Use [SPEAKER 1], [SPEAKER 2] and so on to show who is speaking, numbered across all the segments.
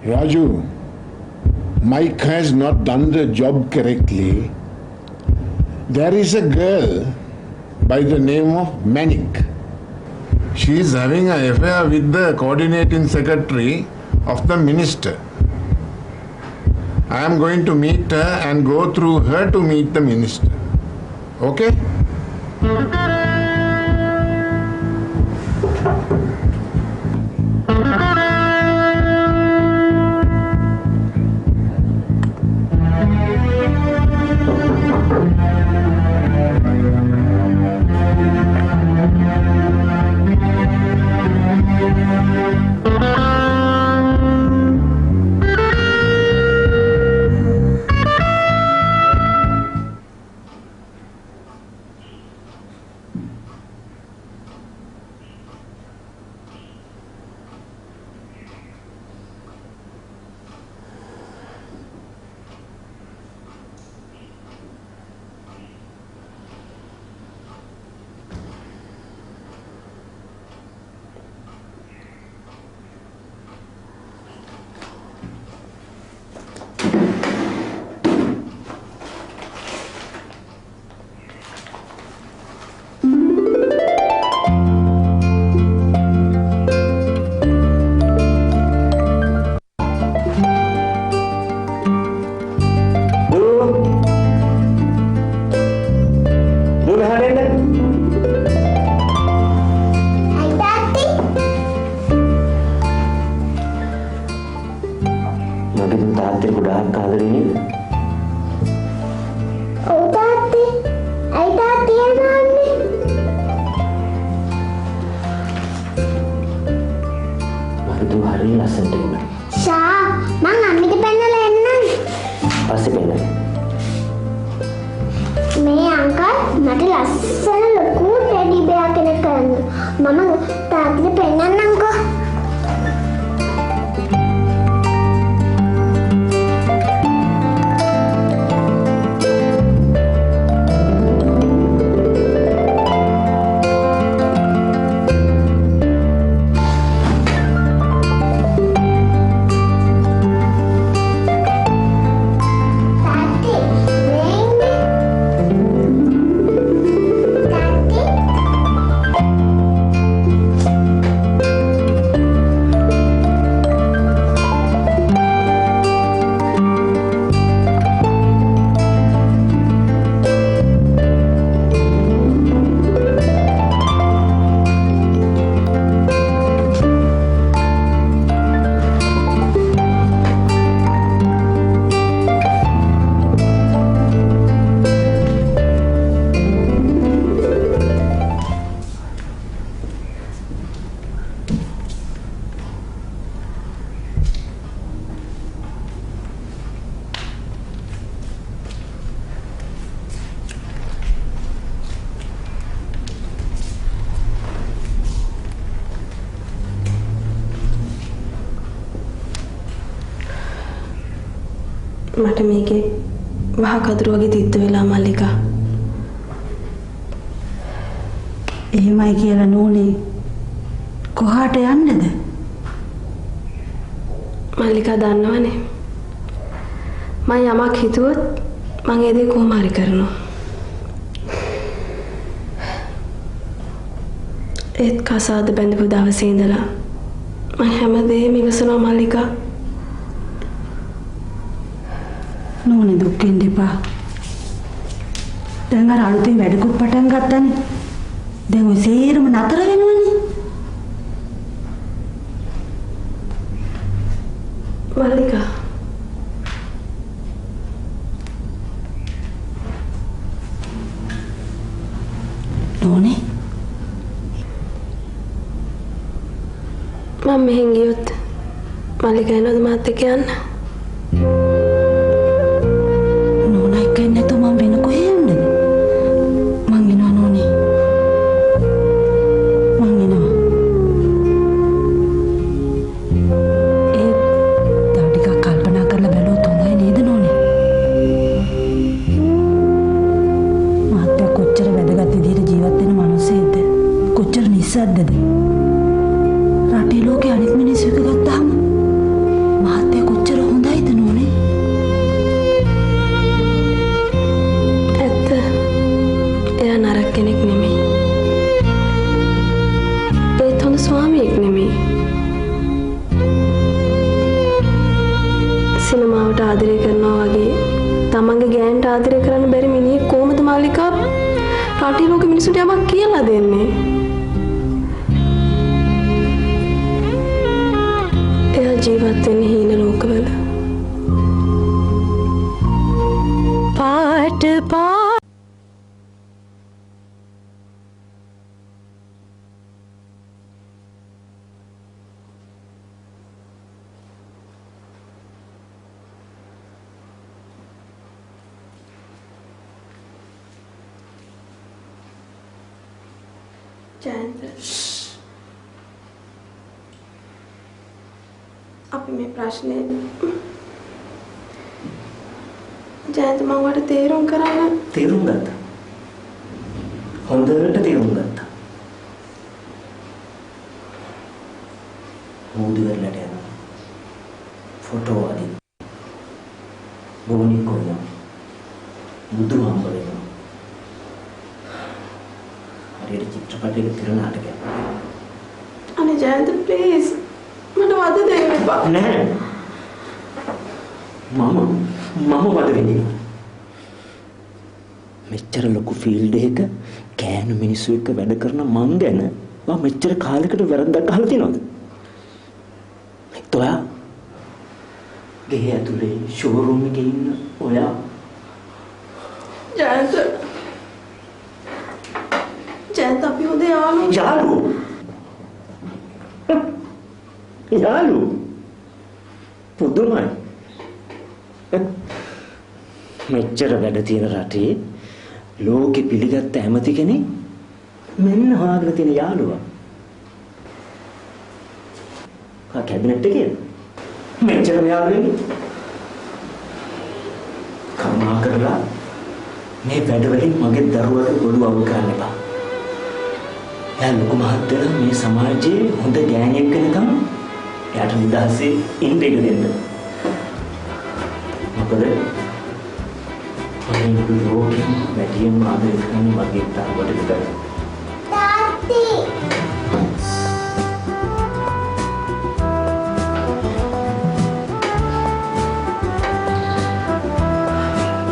[SPEAKER 1] Raju, Mike has not done the job correctly. There is a girl by the name of Manik. She is having an affair with the coordinating secretary of the minister. I am going to meet her and go through her to meet the minister. Okay?
[SPEAKER 2] මට මේකේ වහ කදුරු වගේ තිත්ත වෙලා මල්ලිකා.
[SPEAKER 3] එහෙමයි කියලා නෝනේ කොහාට යන්නද?
[SPEAKER 2] මල්ලිකා දන්නවනේ. මම යමක් හිතුවොත් මම ඒ දේ කොහොම හරි කරනවා. ඒත් කසාද බැඳපු දවසේ ඉඳලා මම හැමදේම ඉවසනවා මල්ලිකා.
[SPEAKER 3] නෝනේ දුක් වෙන්න එපා. දැන් අර අලුතෙන් වැඩකුත් පටන් ගත්තානේ. දැන් ඔය සේරම නතර වෙනවනේ.
[SPEAKER 2] මල්ලිකා
[SPEAKER 3] නෝනේ
[SPEAKER 2] මම මෙහෙන් ගියොත් මල්ලිකා එනවද මාත් එක්ක යන්න?
[SPEAKER 3] නෝනා එක්ක එන්නේ නැතුව මම වෙන කොහේ යන්නද? මං එනවා නෝනේ. මං එනවා. ඒ තව ටිකක් කල්පනා කරලා බැලුවොත් හොඳයි නේද නෝනේ? මාත්‍ය කොච්චර වැදගත් විදිහට ජීවත් වෙන මිනිස්සෙක්ද? කොච්චර නිස්සද්දද? රටේ ලෝකේ අනිත් මිනිස්සු එක ගත්තාම මහත්ය
[SPEAKER 2] ආදරය කරන්න බැරි මිනිහෙක් කොහොමද මාලිකා රටේ ලෝකෙ මිනිස්සුන්ට යමක් කියලා දෙන්නේ? එයා ජීවත් වෙන්නේ හීන ලෝකවල.
[SPEAKER 3] පාට
[SPEAKER 2] ජයන්ත අපි මේ ප්‍රශ්නේ ජයන්ත මම වට තේරුම් කරන්න
[SPEAKER 4] තේරුම් ගත්තා. හොඳට තේරුම් ගත්තා. මූදු වෙරළට යනවා. ෆොටෝ අදින්න. බොනික් කොයනවා. බුදු හම්බ වෙනවා. හරියට චිත්‍රපටයක තිර නාටකයක්.
[SPEAKER 2] අනේ ජයන්ත ප්ලීස් මට වද දෙන්න එපා.
[SPEAKER 4] නෑ. මම වද වෙන්නේ. මෙච්චර ලොකු ෆීල්ඩ් එකක කෑනු මිනිස්සු එක්ක වැඩ කරන මං ගැන මම මෙච්චර කාලයකට වැරද්දක් අහලා තියෙනවද? ඔයා ගේ ඇතුලේ ෂෝරූම් එකේ ඉන්න ඔයා
[SPEAKER 2] ජයන්ත අපි හොඳ
[SPEAKER 4] යාළුවෝ පුදුමයි. මෙච්චර වැඩ තියෙන රටේ ලෝකෙ පිළිගත්ත ඇමති කෙනෙක් මෙන්න හොයාගෙන තියෙන යාළුවා. කැබිනට් එකේ මෙච්චර යාළුවෙක් කරුණා කරලා මේ වැඩවලින් මගේ දරුවාට ඔළුව අවු කරන්න එපා. එයා ලොකු මහත්තයා මේ සමාජයේ හොඳ ගෑණියෙක් වෙනකම් එයාට නිදහසේ ඉන්න ඉඩ දෙන්න. මොකද මම මුළු ලෝකෙම වැඩිම ආදරය කරන්නේ මගේ දරුවට විතරයි. තාත්ති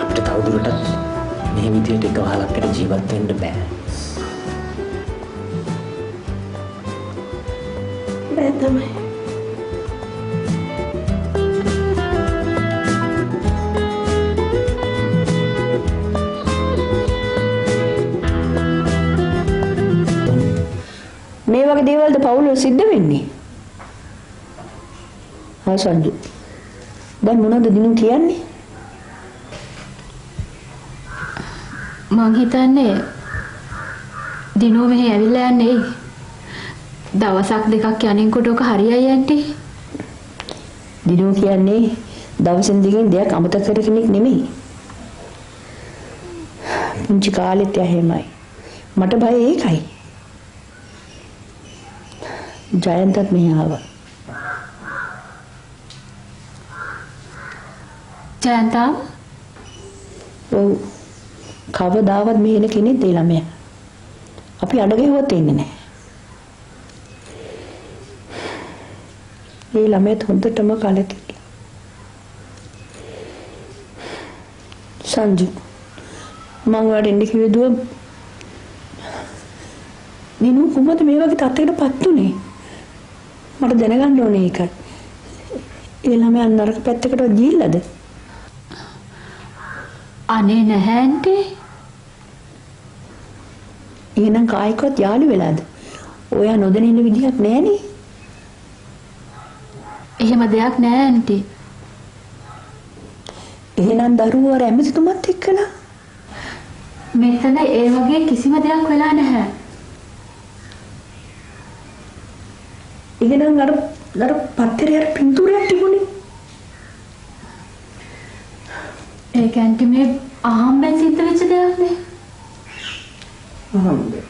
[SPEAKER 4] අපිට තවදුරටත් මේ විදියට එක වහලකට ජීවත් වෙන්න බෑ.
[SPEAKER 2] බෑ තමයි.
[SPEAKER 3] මේ වගේ දේවල්ද පවුල සිද්ධ වෙන්නේ? හා සංජු. දැන් මොනවද දිනු කියන්නේ?
[SPEAKER 5] මං හිතන්නේ දිනෝ මෙහි ඇවිල්ලා යන්නේ දවසක් දෙකක් යනින්කොට ඔක හරියයි ඇන්ටි.
[SPEAKER 3] දිනු කියන්නේ දවසින් දිගින් දෙයක් අමතක කර කෙනෙක් නෙමෙයි. පුංචි කාලෙත් එහෙමයි. මට බය ඒකයි. ජයන්තත් මෙහි ආවා.
[SPEAKER 5] ජයන්තා
[SPEAKER 3] ඔව් කවදාවත් මෙහෙන කෙනෙක් දෙයි ළමයා. අපි අඩගෙවුවත් ඉන්නේ නැහැ. මේ ළමයාත් හොඳටම කලකිරිලා. සංජු මං වඩින්න කිව්වේ දුව දිනු කොහොමද මේ වගේ තත්යකටපත් උනේ? මට දැනගන්න ඕනේ ඒකයි. ඒ ළමයා නරක පැත්තකට ගිහිල්ලාද?
[SPEAKER 5] අනේ නැහැ ඇන්ටි.
[SPEAKER 3] එහෙනම් කායිකවත් යාළු වෙලාද? ඔයා නොදැන ඉන්න විදිහක් නැහනේ.
[SPEAKER 5] එහෙම දෙයක් නෑ ඇන්ටි.
[SPEAKER 3] එහෙනම් දරුවෝ අර ඇමතිතුමත් එක්කලා
[SPEAKER 5] මෙතන ඒ වගේ කිසිම දෙයක් වෙලා නැහැ.
[SPEAKER 3] එහෙනම් අර පත්තරේ පින්තූරයක් තිබුණේ.
[SPEAKER 5] ඒක ඇන්ටි මේ අහම්බෙන් සිද්ධ වෙච්ච දෙයක් නේ.
[SPEAKER 3] අහම්බෙන්.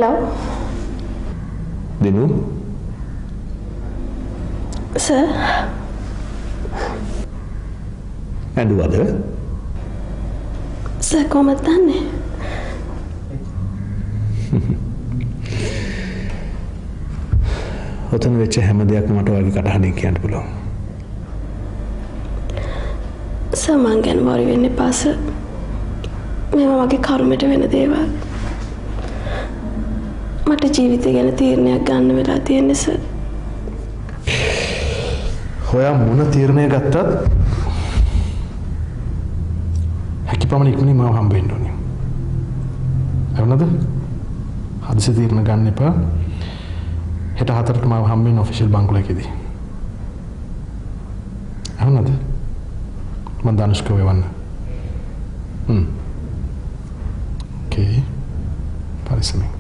[SPEAKER 2] love.
[SPEAKER 6] Dinu?
[SPEAKER 2] Sir.
[SPEAKER 6] And what other?
[SPEAKER 2] Sir, කොහොමද දන්නේ?
[SPEAKER 6] ඔතන වෙච්ච හැම දෙයක්ම මට වගේ කටහඬින් කියන්න පුළුවන්.
[SPEAKER 2] සර් මං ගැන worry වෙන්න එපා සර්. මේවා මගේ කර්මයට වෙන දේවල්. මට ජීවිතය ගැන තීරණයක් ගන්න වෙලා තියෙන්නේ සර්.
[SPEAKER 6] හොයා මොන තීරණය ගත්තත් හැකියපමණ ඉක්මනින් මාව හම්බ වෙන්න ඕනේ. හරිද? හදිසි තීරණ ගන්න එපා. හෙට 4ට මාව හම්බ වෙන්න ඔෆිෂියල් බංකුලකේදී. හරිද? මම Dhanushka වෙවන්න. Okay. පරිස්සමෙන්.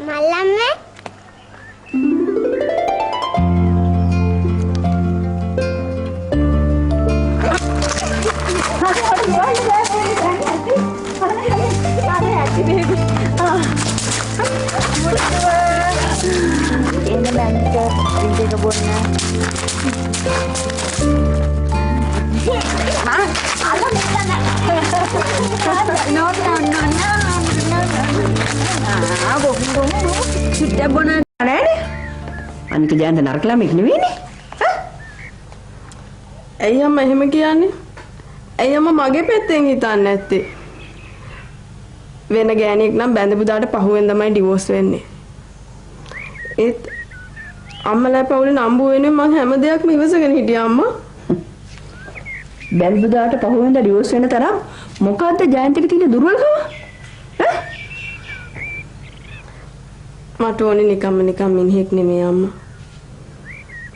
[SPEAKER 7] මල්ලම්ම
[SPEAKER 3] sudah bonan aneh අනික ජයන්ත නරක ළමෙක් නෙවෙයිනේ.
[SPEAKER 2] ඇයි අම්මා එහෙම කියන්නේ? ඇයි අම්මා මගේ පැත්තෙන් හිතන්නේ නැත්තේ? වෙන ගෑණියෙක් නම් බැඳපු දාට පහුවෙන් තමයි ඩිවෝස් වෙන්නේ. ඒත් අම්මලා පවුලේ නම්බු වෙනුවෙන් මං හැම දෙයක්ම ඉවසගෙන හිටියා අම්මා.
[SPEAKER 3] බැඳපු දාට පහුවෙන්ද ඩිවෝස් වෙන තරම් මොකද්ද ජයන්තගේ තියෙන දුර්වලකම?
[SPEAKER 2] මට ඕනේ නිකම් මිනිහෙක් නෙමෙයි අම්මා.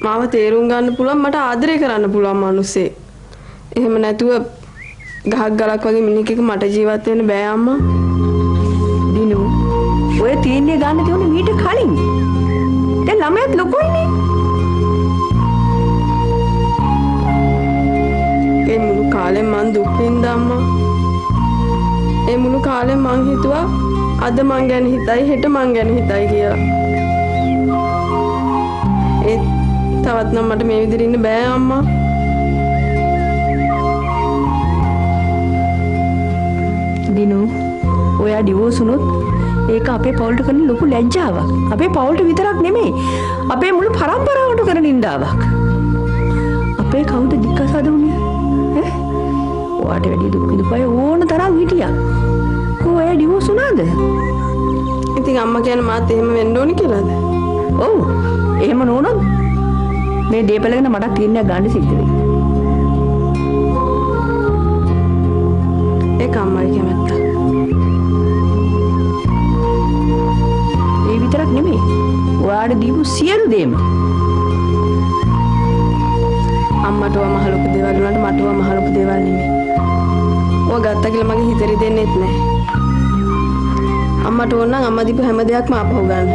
[SPEAKER 2] මාව තේරුම් ගන්න පුළුවන් මට ආදරය කරන්න පුළුවන් මිනිස්සේ. එහෙම නැතුව ගහක් ගලක් වගේ මිනිහෙක් එක මට ජීවත් වෙන්න බෑ අම්මා.
[SPEAKER 3] දිනු ඔය තීරණය ගන්න තියුනේ මීට කලින්. දැන් ළමයාත් ලොකුයිනේ.
[SPEAKER 2] ඒ මුළු කාලෙම මං දුක් විඳා අම්මා. ඒ මුළු කාලෙම මං හිතුවා අද මං ගැන හිතයි හෙට මං ගැන හිතයි කියලා. ඒත් තවත් නම් මට මේ විදිහට ඉන්න බෑ අම්මා.
[SPEAKER 3] දිනු ඔයා ඩිවෝස් වුණොත් ඒක අපේ පවුලට කරන ලොකු ලැජ්ජාවක්. අපේ පවුලට විතරක් නෙමෙයි අපේ මුළු පරම්පරාවට කරන නින්දාවක්. අපේ කවුද දික්කසාද වුනේ? ඔයාට වැඩි දුක් විඳපයි ඕන තරම් හිටියා. ඔයා ඩිවෝස් වුණාද?
[SPEAKER 2] ඉතින් අම්මා කියන්නේ මාත් එහෙම වෙන්න ඕනි කියලාද?
[SPEAKER 3] ඔව්. එහෙම නෝනොත් මේ දීපල ගැන මට තීරණයක් ගන්න සිද්ධ වෙයි.
[SPEAKER 2] ඒක අම්මයි කැමැත්ත.
[SPEAKER 3] ඒ විතරක් නෙමෙයි. ඔයාට දීපු සියලු දේම
[SPEAKER 2] අම්මට මහ ලොකු දේවල් වුණාට මට මහ ලොකු දේවල් නෙමෙයි. ඔය ගත්තා කියලා මගේ හිතරි දෙන්නෙත් නැහැ. අම්මට ඕන නම් අම්මා දීපු හැම දෙයක්ම ආපහු ගන්න.